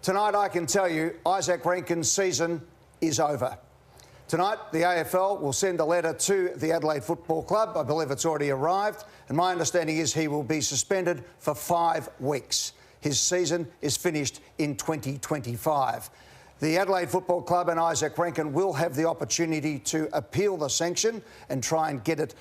Tonight, I can tell you, Izak Rankine's season is over. Tonight, the AFL will send a letter to the Adelaide Football Club. I believe it's already arrived. And my understanding is he will be suspended for 5 weeks. His season is finished in 2025. The Adelaide Football Club and Izak Rankine will have the opportunity to appeal the sanction and try and get it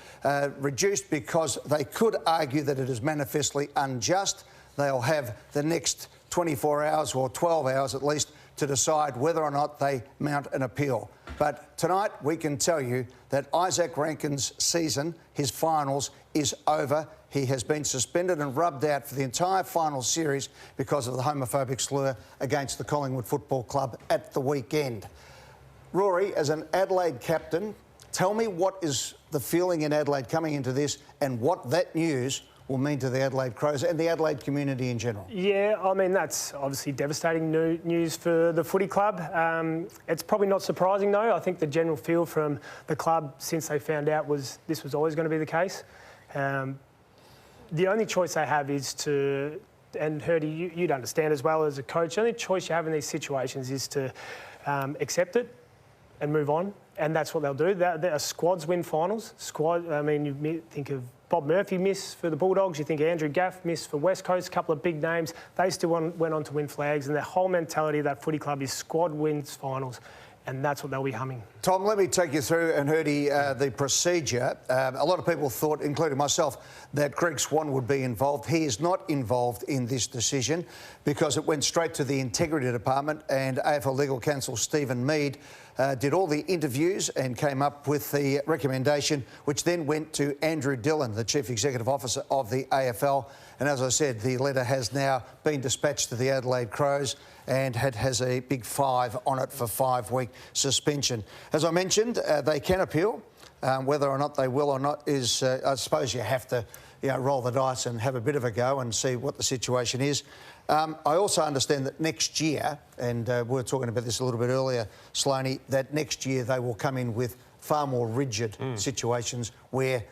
reduced, because they could argue that it is manifestly unjust. They'll have the next 24 hours or 12 hours at least to decide whether or not they mount an appeal. But tonight we can tell you that Izak Rankine's season, his finals, is over. He has been suspended and rubbed out for the entire final series because of the homophobic slur against the Collingwood Football Club at the weekend. Rory, as an Adelaide captain, tell me what is the feeling in Adelaide coming into this and what that news will mean to the Adelaide Crows and the Adelaide community in general. Yeah, I mean, that's obviously devastating news for the footy club. It's probably not surprising, though. I think the general feel from the club since they found out was this was always going to be the case. The only choice they have is to, and Hurdy, you'd understand as well as a coach, the only choice you have in these situations is to accept it and move on, and that's what they'll do. Squads win finals. I mean, you think of Bob Murphy missed for the Bulldogs. You think Andrew Gaff missed for West Coast, a couple of big names. They still went on to win flags, and the whole mentality of that footy club is squad wins finals, and that's what they'll be humming. Tom, let me take you through, and Hurdy, the procedure. A lot of people thought, including myself, that Greg Swan would be involved. He is not involved in this decision because it went straight to the Integrity Department, and AFL Legal Counsel Stephen Mead did all the interviews and came up with the recommendation, which then went to Andrew Dillon, the Chief Executive Officer of the AFL. And as I said, the letter has now been dispatched to the Adelaide Crows and has a big 5 on it for 5-week suspension. As I mentioned, they can appeal. Whether or not they will or not is, I suppose you have to roll the dice and have a bit of a go and see what the situation is. I also understand that next year, and we were talking about this a little bit earlier, Sloane, that next year they will come in with far more rigid situations where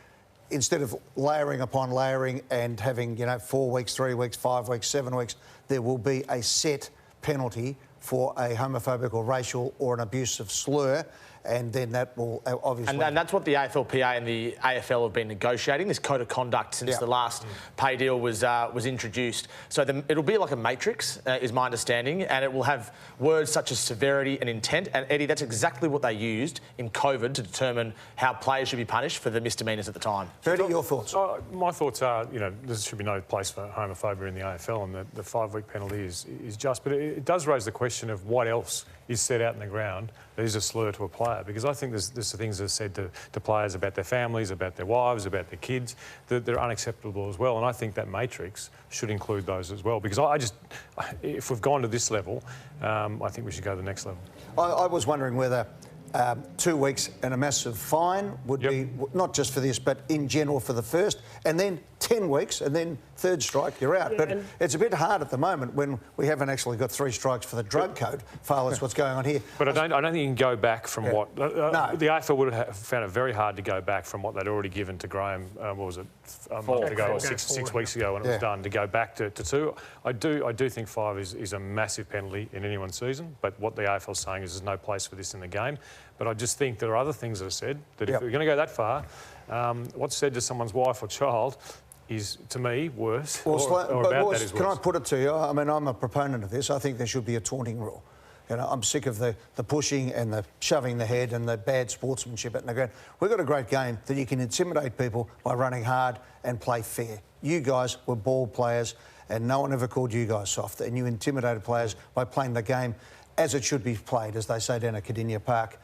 instead of layering upon layering and having, 4 weeks, 3 weeks, 5 weeks, 7 weeks, there will be a set penalty for a homophobic or racial or an abusive slur, and then that will obviously... And that's what the AFLPA and the AFL have been negotiating, this code of conduct, since the last pay deal was introduced. So it'll be like a matrix, is my understanding, and it will have words such as severity and intent. And, Eddie, that's exactly what they used in COVID to determine how players should be punished for the misdemeanours at the time. Freddie, your thoughts? My thoughts are, there should be no place for homophobia in the AFL, and the 5-week penalty is just. But it does raise the question of what else is set out in the ground that is a slur to a player, because I think there's things that are said to players about their families, about their wives, about their kids, that they're unacceptable as well. And I think that matrix should include those as well, because if we've gone to this level, I think we should go to the next level. I was wondering whether 2 weeks and a massive fine would be, not just for this, but in general for the first, and then 10 weeks, and then third strike, you're out. But it's a bit hard at the moment when we haven't actually got 3 strikes for the drug code, far less what's going on here. But I don't think you can go back from what... No. The AFL would have found it very hard to go back from what they'd already given to Graham, what was it, a month ago or 6 weeks ago when it was done, to go back to 2. I do think 5 is a massive penalty in anyone's season, but what the AFL's saying is there's no place for this in the game. But I just think there are other things that are said, that if we're going to go that far, what's said to someone's wife or child is, to me, worse. Can I put it to you? I mean, I'm a proponent of this. I think there should be a taunting rule. I'm sick of the pushing and the shoving the head and the bad sportsmanship at the ground. We've got a great game that you can intimidate people by running hard and play fair. You guys were ball players and no one ever called you guys soft, and you intimidated players by playing the game as it should be played, as they say down at Cardinia Park.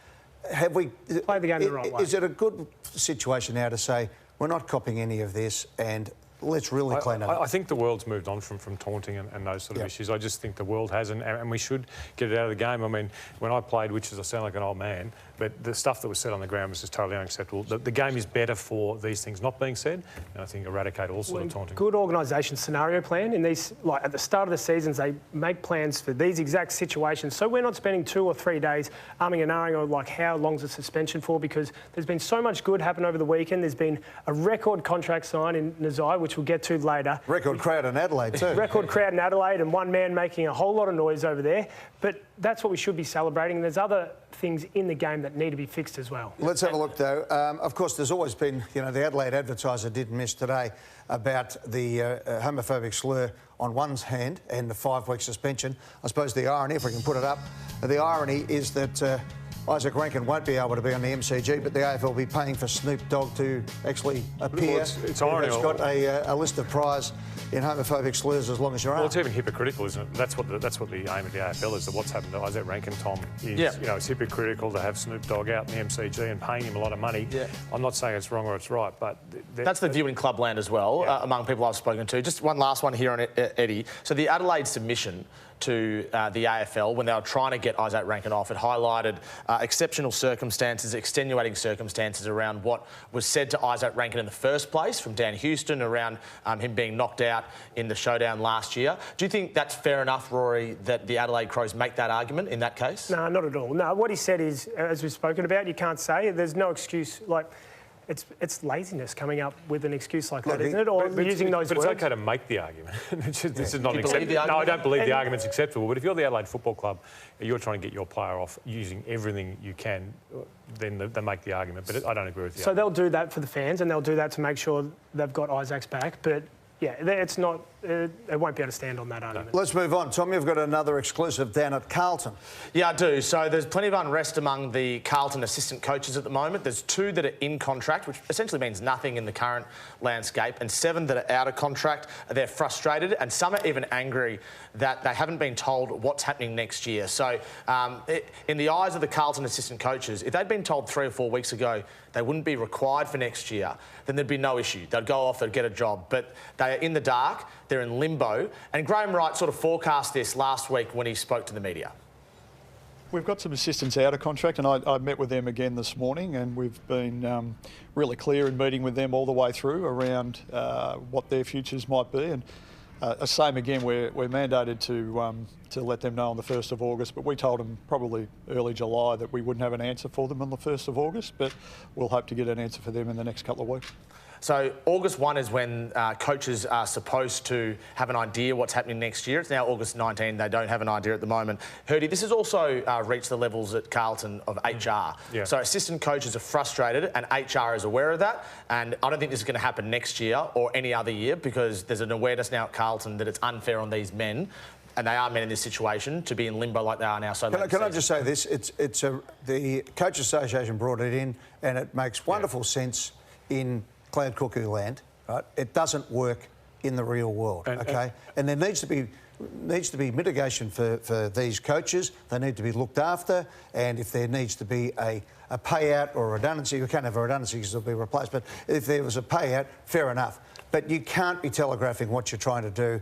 Have we... Play the game the right way. Is it a good situation now to say, we're not copying any of this and let's really clean it up? I think the world's moved on from taunting and those sort of issues. I just think the world has, and we should get it out of the game. I mean, when I played, which is, I sound like an old man, but but the stuff that was said on the ground was just totally unacceptable. The game is better for these things not being said, and I think eradicate all sort of taunting. Good organisation scenario plan in these, like at the start of the seasons, they make plans for these exact situations. So we're not spending 2 or 3 days umming and ahhing on like how long's the suspension for, because there's been so much good happen over the weekend. There's been a record contract signed in Nazai, which we'll get to later. Record crowd in Adelaide too. Record crowd in Adelaide, and one man making a whole lot of noise over there. But that's what we should be celebrating. There's other things in the game that need to be fixed as well. Let's have a look though. Of course, there's always been, you know, the Adelaide Advertiser did miss today about the homophobic slur on one hand and the 5-week suspension. I suppose the irony, if we can put it up, the irony is that Izak Rankine won't be able to be on the MCG, but the AFL will be paying for Snoop Dogg to actually appear. Well, it's irony. It's got a list of prize in homophobic slurs as long as you're Well, it's even hypocritical, isn't it? That's what the aim of the AFL is. That what's happened to Izak Rankine, Tom, is you know, it's hypocritical to have Snoop Dogg out in the MCG and paying him a lot of money. Yeah. I'm not saying it's wrong or it's right, but that's the view in clubland as well, among people I've spoken to. Just one last one here on Eddie. So the Adelaide submission to the AFL when they were trying to get Izak Rankine off, it highlighted exceptional circumstances, extenuating circumstances around what was said to Izak Rankine in the first place from Dan Houston around him being knocked out in the showdown last year. Do you think that's fair enough, Rory, that the Adelaide Crows make that argument in that case? No, not at all. No, what he said is, as we've spoken about, you can't say it. There's no excuse. Like, it's laziness coming up with an excuse like that, isn't it? Or using those words. But it's okay to make the argument. This is not acceptable. No, I don't believe the argument's acceptable. But if you're the Adelaide Football Club, you're trying to get your player off using everything you can, then they make the argument. But I don't agree with you. So they'll do that for the fans, and they'll do that to make sure they've got Isaac's back. But yeah, it's not. It won't be able to stand on that argument. Let's move on. Tom, you've got another exclusive down at Carlton. Yeah, I do. So there's plenty of unrest among the Carlton assistant coaches at the moment. There's 2 that are in contract, which essentially means nothing in the current landscape, and 7 that are out of contract. They're frustrated, and some are even angry that they haven't been told what's happening next year. So in the eyes of the Carlton assistant coaches, if they'd been told 3 or 4 weeks ago they wouldn't be required for next year, then there'd be no issue. They'd go off, they'd get a job. But they are in the dark, they're in limbo. And Graham Wright sort of forecast this last week when he spoke to the media. We've got some assistants out of contract, and I met with them again this morning, and we've been really clear in meeting with them all the way through around what their futures might be. And same again, we're mandated to let them know on the 1st of August, but we told them probably early July that we wouldn't have an answer for them on the 1st of August, but we'll hope to get an answer for them in the next couple of weeks. So August 1 is when coaches are supposed to have an idea what's happening next year. It's now August 19. They don't have an idea at the moment. Hurdy, this has also reached the levels at Carlton of HR. Yeah. So assistant coaches are frustrated, and HR is aware of that. And I don't think this is going to happen next year or any other year, because there's an awareness now at Carlton that it's unfair on these men, and they are men in this situation, to be in limbo like they are now. So can I just say this? The Coach Association brought it in, and it makes wonderful sense in cloud cuckoo land, right? It doesn't work in the real world, okay? And there needs to be mitigation for these coaches. They need to be looked after, and if there needs to be a payout or a redundancy, we can't have a redundancy because it'll be replaced, but if there was a payout, fair enough. But you can't be telegraphing what you're trying to do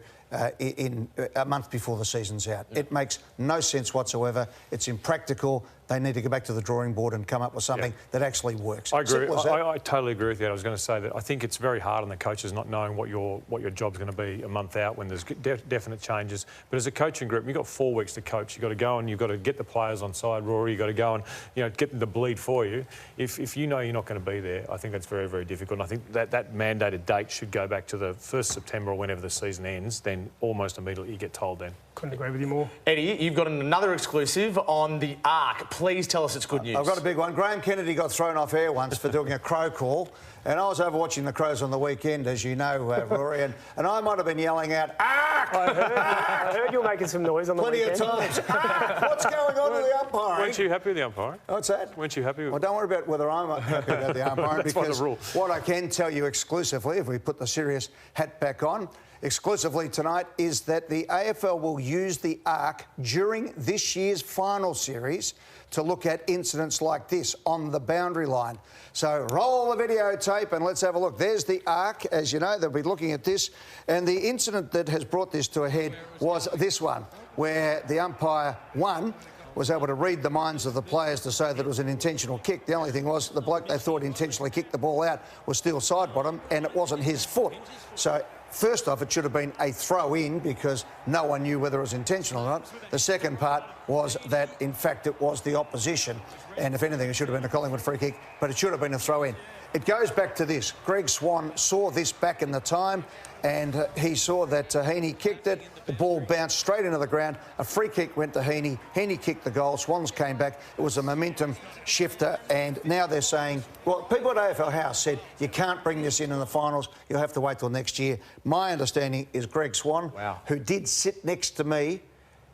in a month before the season's out. It makes no sense whatsoever. It's impractical. They need to go back to the drawing board and come up with something that actually works. I agree. I totally agree with you. I was going to say that I think it's very hard on the coaches not knowing what your job's going to be a month out when there's definite changes. But as a coaching group, you've got 4 weeks to coach. You've got to go and you've got to get the players on side, Rory. You've got to go and get them to bleed for you. If you know you're not going to be there, I think that's very, very difficult. And I think that mandated date should go back to the 1st September or whenever the season ends. Then almost immediately you get told then. Couldn't agree with you more. Eddie, you've got another exclusive on the Arc. Please tell us it's good news. I've got a big one. Graham Kennedy got thrown off air once for doing a crow call, and I was over watching the Crows on the weekend, as you know, Rory, and I might have been yelling out, "Arc!" I heard you were making some noise on the weekend. Plenty of times. Arc! What's going on with the umpiring? Weren't you happy with the umpiring? What's that? Weren't you happy with? Well, don't worry about whether I'm happy about the umpiring, because the rule. What I can tell you exclusively, if we put the serious hat back on, exclusively tonight, is that the AFL will use the Arc during this year's final series to look at incidents like this on the boundary line. So roll the videotape and let's have a look. There's the Arc. As you know, they'll be looking at this. And the incident that has brought this to a head was this one, where the umpire, one, was able to read the minds of the players to say that it was an intentional kick. The only thing was the bloke they thought intentionally kicked the ball out was still side bottom, and it wasn't his foot. So first off, it should have been a throw in because no one knew whether it was intentional or not. The second part was that, in fact, it was the opposition. And if anything, it should have been a Collingwood free kick, but it should have been a throw in. It goes back to this. Greg Swan saw this back in the time, and he saw that Heaney kicked it. The ball bounced straight into the ground. A free kick went to Heaney. Heaney kicked the goal. Swans came back. It was a momentum shifter, and now they're saying, well, people at AFL House said, you can't bring this in the finals. You'll have to wait till next year. My understanding is Greg Swan, who did sit next to me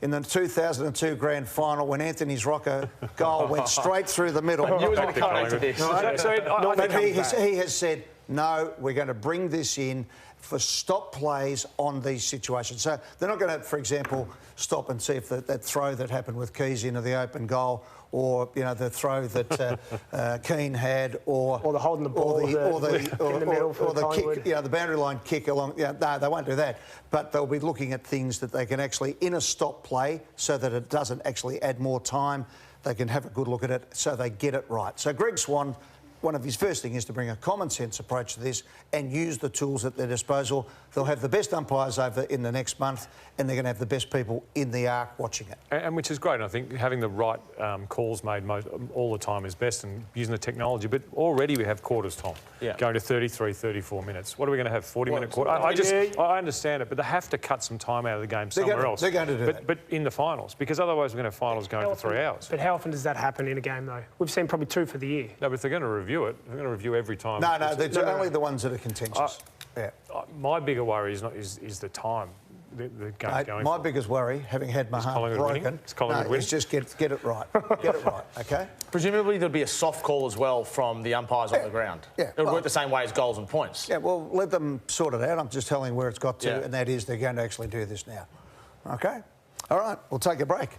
in the 2002 grand final when Anthony's Rocker goal went straight through the middle. I knew it was going to come into this. He has said, no, we're going to bring this in for stop plays on these situations. So they're not going to, for example, stop and see if that throw that happened with Keys into the open goal, or the throw that Keane had, or the holding the ball, in the middle for the Collingwood. kick, the boundary line kick along. No, they won't do that. But they'll be looking at things that they can actually, in a stop play, so that it doesn't actually add more time. They can have a good look at it so they get it right. So Greg Swan, one of his first things is to bring a common sense approach to this and use the tools at their disposal. They'll have the best umpires over in the next month, and they're going to have the best people in the Arc watching it. And which is great. And I think having the right calls made all the time is best, and using the technology. But already we have quarters, Tom, going to 33, 34 minutes. What are we going to have, 40-minute quarter? I understand it, but they have to cut some time out of the game somewhere else. They're going to do that. But in the finals, because otherwise we're going to have finals going for 3 hours. But how often does that happen in a game, though? We've seen probably 2 for the year. No, but if they're going to review it, they're going to review every time. No, they're only the ones that are contentious. My bigger worry is the time the game's going My for. biggest worry, having had my heart broken, is just get it right. Get it right, OK? Presumably there'll be a soft call as well from the umpires on the ground. Yeah, it would work the same way as goals and points. Yeah, well, let them sort it out. I'm just telling where it's got to, and that is they're going to actually do this now. OK? All right, we'll take a break.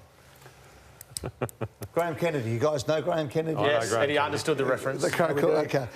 Graham Kennedy, you guys know Graham Kennedy? Yes, and he understood the reference. OK.